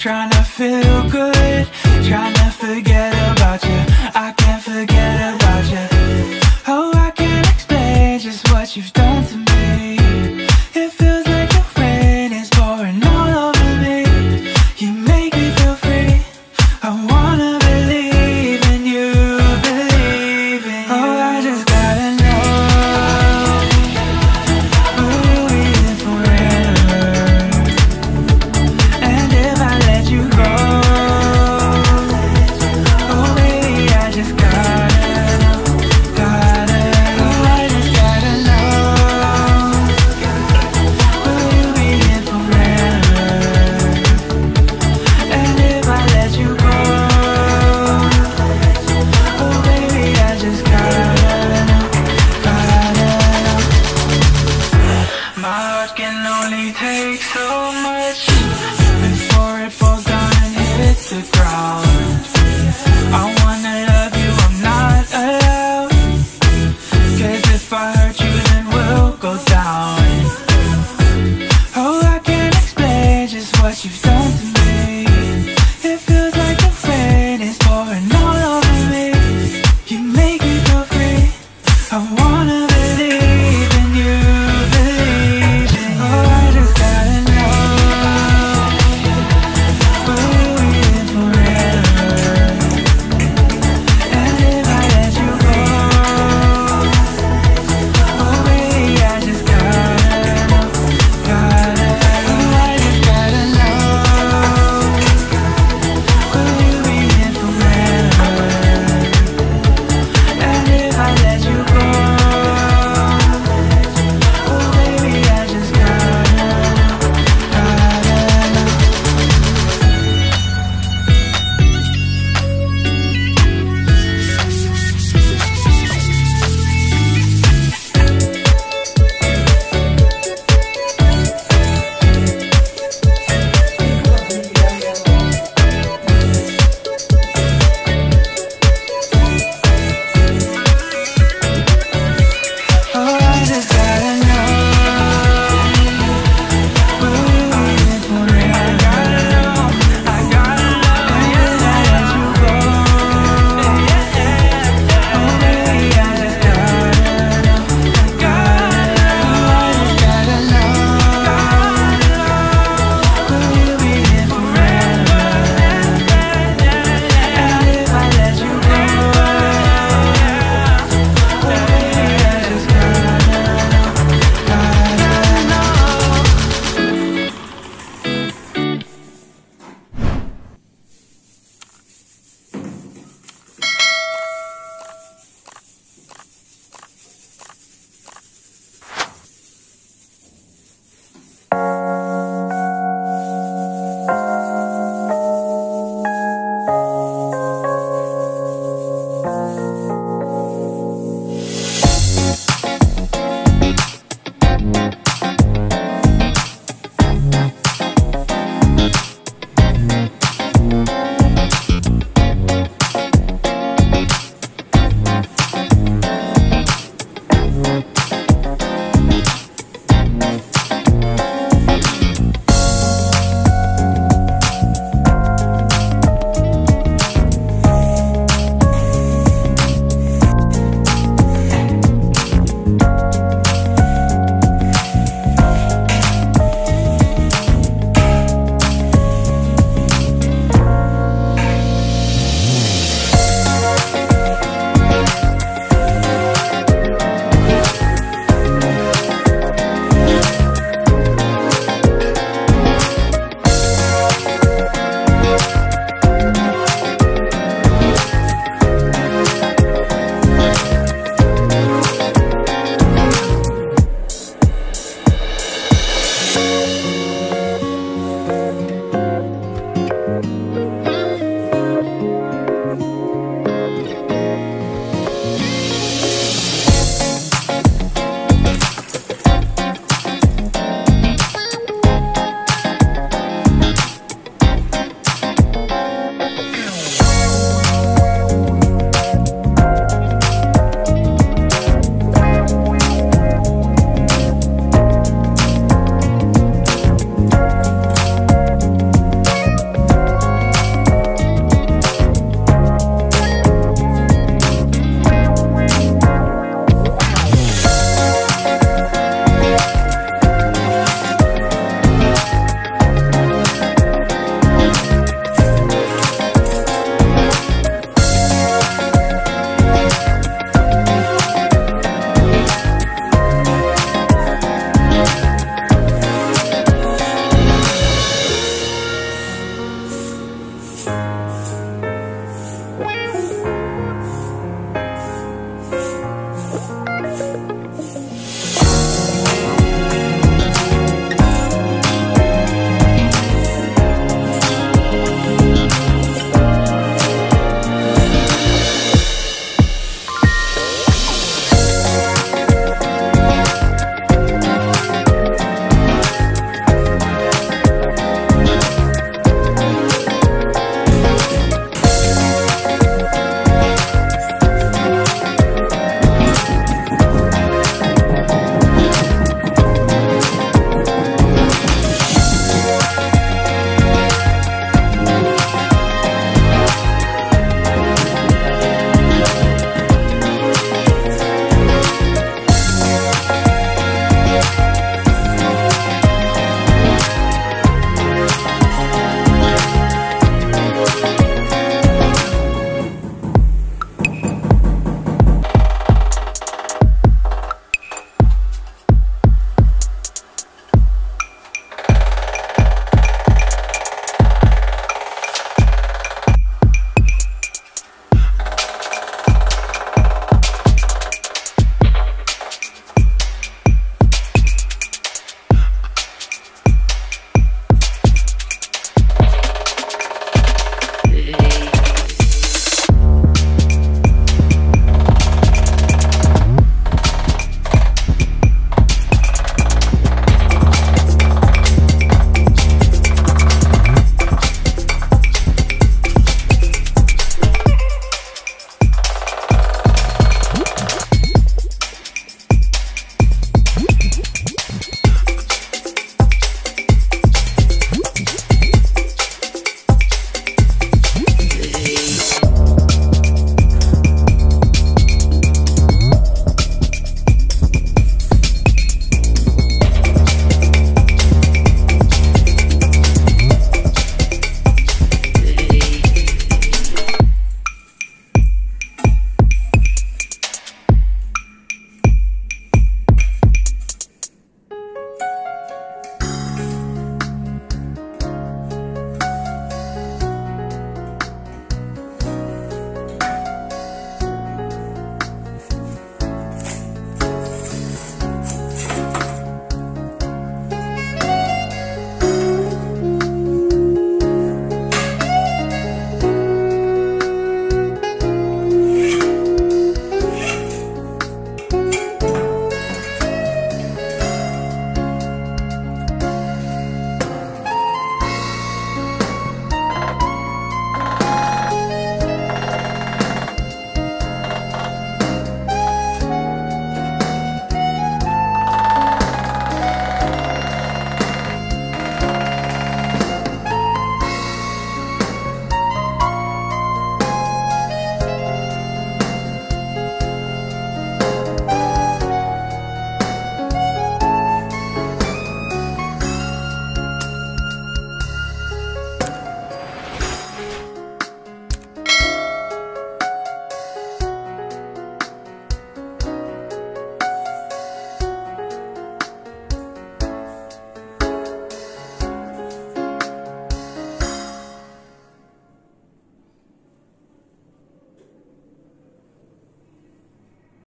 trying to feel good, trying to forget about you. I can't forget about you. Oh, I can't explain just what you've done to me. It feels like the rain is pouring all over me. You make me feel free. I wanna believe in you, believe in you. Oh, I just gotta know, will you be here forever? And if I let you go, oh baby, I just gotta know, oh, I just gotta know, will you be here forever? And if I let you go, oh baby, I just gotta know, My heart can only take so much before it falls down and hits the ground. I wanna love you, I'm not allowed, 'cause if I hurt you then we'll go down. Oh, I can't explain just what you've done to me. It feels like the rain is pouring all over me. You make me feel free. I wanna believe in you, believe in you. Oh, I just gotta know, will you be here forever? And if I let you go, oh baby, I just gotta know, oh, I just gotta know, will you be here forever? And if I let you go, oh baby, I just gotta know, oh, I just gotta know, will you be here forever? I gotta know, and if I let you go, oh baby, I just gotta know, I just gotta know, will you be here forever? And if I let you go, oh baby, I just gotta know,